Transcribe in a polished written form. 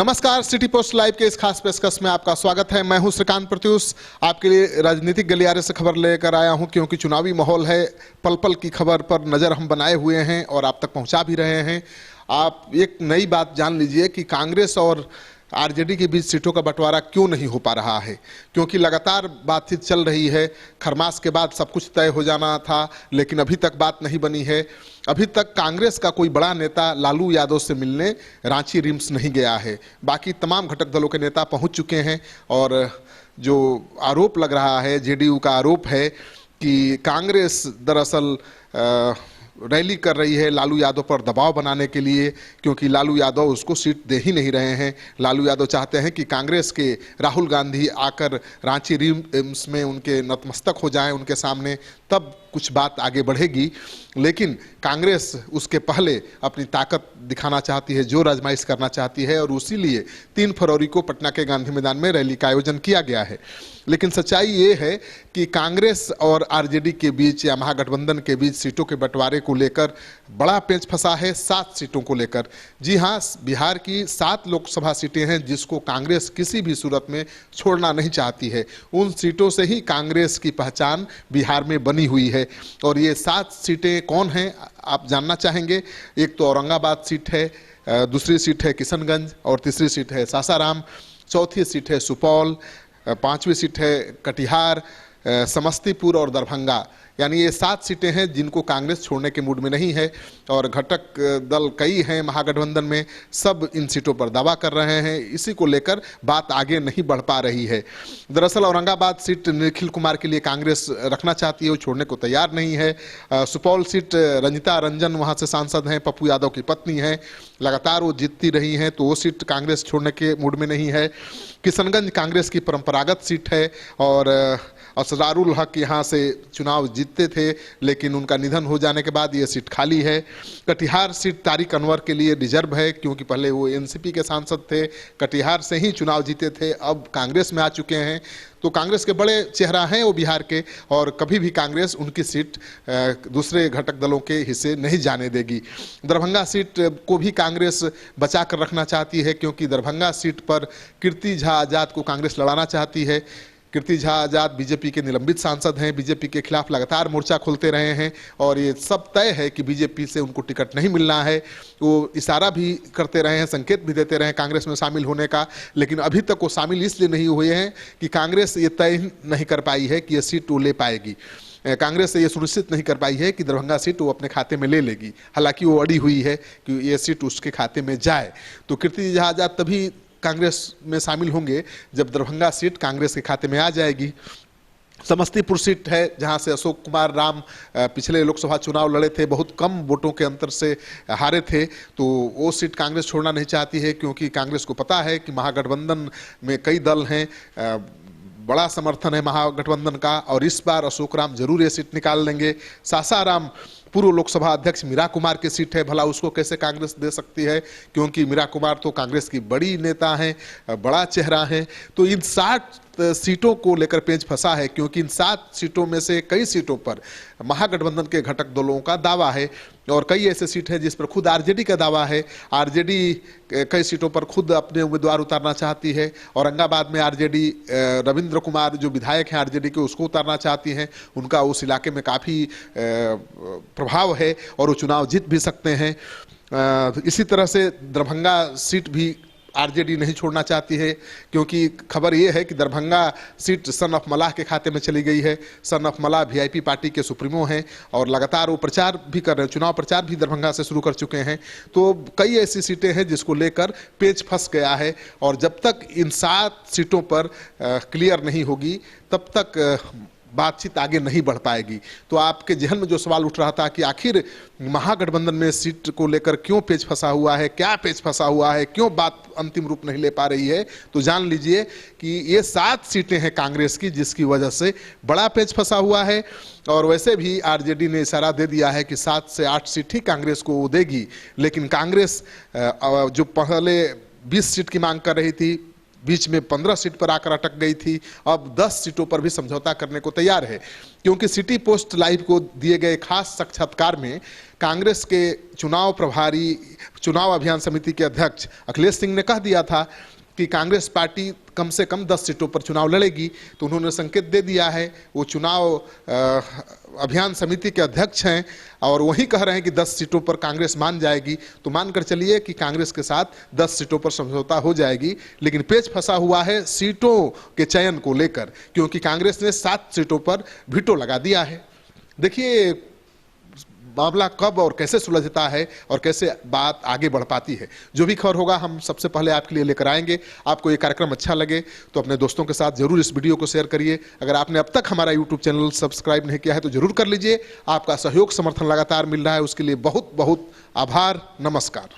नमस्कार, city post live के इस खास पेशकश में आपका स्वागत है। मैं हूं श्रीकांत प्रत्युष, आपके लिए राजनीतिक गलियारे से खबर लेकर आया हूं, क्योंकि चुनावी माहौल है। पल पल की खबर पर नज़र हम बनाए हुए हैं और आप तक पहुंचा भी रहे हैं। आप एक नई बात जान लीजिए कि कांग्रेस और आरजेडी के बीच सीटों का बंटवारा क्यों नहीं हो पा रहा है, क्योंकि लगातार बातचीत चल रही है। खरमास के बाद सब कुछ तय हो जाना था, लेकिन अभी तक बात नहीं बनी है। अभी तक कांग्रेस का कोई बड़ा नेता लालू यादव से मिलने रांची रिम्स नहीं गया है। बाकी तमाम घटक दलों के नेता पहुंच चुके हैं और जो आरोप लग रहा है, जेडीयू का आरोप है कि कांग्रेस दरअसल रैली कर रही है लालू यादव पर दबाव बनाने के लिए, क्योंकि लालू यादव उसको सीट दे ही नहीं रहे हैं। लालू यादव चाहते हैं कि कांग्रेस के राहुल गांधी आकर रांची रिम्स में उनके नतमस्तक हो जाएं उनके सामने, तब कुछ बात आगे बढ़ेगी। लेकिन कांग्रेस उसके पहले अपनी ताकत दिखाना चाहती है, जोर आजमाइश करना चाहती है, और उसी लिए 3 फरवरी को पटना के गांधी मैदान में रैली का आयोजन किया गया है। लेकिन सच्चाई ये है कि कांग्रेस और आरजेडी के बीच या महागठबंधन के बीच सीटों के बंटवारे को लेकर बड़ा पेंच फंसा है। 7 सीटों को लेकर। जी हाँ, बिहार की 7 लोकसभा सीटें हैं जिसको कांग्रेस किसी भी सूरत में छोड़ना नहीं चाहती है। उन सीटों से ही कांग्रेस की पहचान बिहार में बनी हुई है। और ये 7 सीटें कौन हैं आप जानना चाहेंगे। एक तो औरंगाबाद सीट है, दूसरी सीट है किशनगंज, और तीसरी सीट है सासाराम, चौथी सीट है सुपौल, 5वीं सीट है कटिहार, समस्तीपुर और दरभंगा। यानी ये 7 सीटें हैं जिनको कांग्रेस छोड़ने के मूड में नहीं है। और घटक दल कई हैं महागठबंधन में, सब इन सीटों पर दावा कर रहे हैं। इसी को लेकर बात आगे नहीं बढ़ पा रही है। दरअसल औरंगाबाद सीट निखिल कुमार के लिए कांग्रेस रखना चाहती है, वो छोड़ने को तैयार नहीं है। सुपौल सीट रंजिता रंजन वहाँ से सांसद हैं, पप्पू यादव की पत्नी हैं, लगातार वो जीतती रही हैं, तो वो सीट कांग्रेस छोड़ने के मूड में नहीं है। किशनगंज कांग्रेस की परंपरागत सीट है और असरारुल हक यहाँ से चुनाव जीतते थे, लेकिन उनका निधन हो जाने के बाद ये सीट खाली है। कटिहार सीट तारिक अनवर के लिए रिजर्व है, क्योंकि पहले वो एनसीपी के सांसद थे, कटिहार से ही चुनाव जीते थे, अब कांग्रेस में आ चुके हैं। तो कांग्रेस के बड़े चेहरा हैं वो बिहार के, और कभी भी कांग्रेस उनकी सीट दूसरे घटक दलों के हिस्से नहीं जाने देगी। दरभंगा सीट को भी कांग्रेस बचा कर रखना चाहती है, क्योंकि दरभंगा सीट पर कीर्ति झा आजाद को कांग्रेस लड़ाना चाहती है। कीर्ति झा आजाद बीजेपी के निलंबित सांसद हैं, बीजेपी के खिलाफ लगातार मोर्चा खोलते रहे हैं, और ये सब तय है कि बीजेपी से उनको टिकट नहीं मिलना है। वो इशारा भी करते रहे हैं, संकेत भी देते रहे हैं कांग्रेस में शामिल होने का, लेकिन अभी तक वो शामिल इसलिए नहीं हुए हैं कि कांग्रेस ये तय नहीं कर पाई है कि ये सीट वो ले पाएगी। कांग्रेस ये सुनिश्चित नहीं कर पाई है कि दरभंगा सीट वो अपने खाते में ले लेगी। हालांकि वो अड़ी हुई है कि ये सीट उसके खाते में जाए। तो कीर्ति झा आजाद तभी कांग्रेस में शामिल होंगे जब दरभंगा सीट कांग्रेस के खाते में आ जाएगी। समस्तीपुर सीट है जहां से अशोक कुमार राम पिछले लोकसभा चुनाव लड़े थे, बहुत कम वोटों के अंतर से हारे थे, तो वो सीट कांग्रेस छोड़ना नहीं चाहती है, क्योंकि कांग्रेस को पता है कि महागठबंधन में कई दल हैं, बड़ा समर्थन है महागठबंधन का, और इस बार अशोक राम जरूर ये सीट निकाल लेंगे। सासाराम पूर्व लोकसभा अध्यक्ष मीरा कुमार की सीट है, भला उसको कैसे कांग्रेस दे सकती है, क्योंकि मीरा कुमार तो कांग्रेस की बड़ी नेता हैं, बड़ा चेहरा है। तो इन 7 सीटों को लेकर पेंच फंसा है, क्योंकि इन 7 सीटों में से कई सीटों पर महागठबंधन के घटक दलों का दावा है, और कई ऐसे सीट हैं जिस पर खुद आरजेडी का दावा है। आरजेडी कई सीटों पर खुद अपने उम्मीदवार उतारना चाहती है। औरंगाबाद में आरजेडी रविंद्र कुमार जो विधायक हैं आरजेडी के, उसको उतारना चाहती हैं। उनका उस इलाके में काफ़ी प्रभाव है और वो चुनाव जीत भी सकते हैं। इसी तरह से दरभंगा सीट भी आरजेडी नहीं छोड़ना चाहती है, क्योंकि खबर ये है कि दरभंगा सीट सन ऑफ मलाह के खाते में चली गई है। सन ऑफ मलाह वीआईपी पार्टी के सुप्रीमो हैं और लगातार वो प्रचार भी कर रहे हैं, चुनाव प्रचार भी दरभंगा से शुरू कर चुके हैं। तो कई ऐसी सीटें हैं जिसको लेकर पेच फंस गया है, और जब तक इन 7 सीटों पर क्लियर नहीं होगी तब तक बातचीत आगे नहीं बढ़ पाएगी। तो आपके जहन में जो सवाल उठ रहा था कि आखिर महागठबंधन में सीट को लेकर क्यों पेच फंसा हुआ है, क्या पेच फंसा हुआ है, क्यों बात अंतिम रूप नहीं ले पा रही है, तो जान लीजिए कि ये 7 सीटें हैं कांग्रेस की, जिसकी वजह से बड़ा पेच फंसा हुआ है। और वैसे भी आरजेडी ने इशारा दे दिया है कि 7 से 8 सीट ही कांग्रेस को देगी, लेकिन कांग्रेस जो पहले 20 सीट की मांग कर रही थी, बीच में 15 सीट पर आकर अटक गई थी, अब 10 सीटों पर भी समझौता करने को तैयार है। क्योंकि सिटी पोस्ट लाइव को दिए गए खास साक्षात्कार में कांग्रेस के चुनाव प्रभारी, चुनाव अभियान समिति के अध्यक्ष अखिलेश सिंह ने कह दिया था कि कांग्रेस पार्टी कम से कम 10 सीटों पर चुनाव लड़ेगी। तो उन्होंने संकेत दे दिया है, वो चुनाव अभियान समिति के अध्यक्ष हैं और वही कह रहे हैं कि 10 सीटों पर कांग्रेस मान जाएगी। तो मानकर चलिए कि कांग्रेस के साथ 10 सीटों पर समझौता हो जाएगी। लेकिन पेच फंसा हुआ है सीटों के चयन को लेकर, क्योंकि कांग्रेस ने 7 सीटों पर वीटो लगा दिया है। देखिए मामला कब और कैसे सुलझता है और कैसे बात आगे बढ़ पाती है। जो भी खबर होगा हम सबसे पहले आपके लिए लेकर आएंगे। आपको ये कार्यक्रम अच्छा लगे तो अपने दोस्तों के साथ जरूर इस वीडियो को शेयर करिए। अगर आपने अब तक हमारा यूट्यूब चैनल सब्सक्राइब नहीं किया है तो जरूर कर लीजिए। आपका सहयोग समर्थन लगातार मिल रहा है, उसके लिए बहुत बहुत आभार। नमस्कार।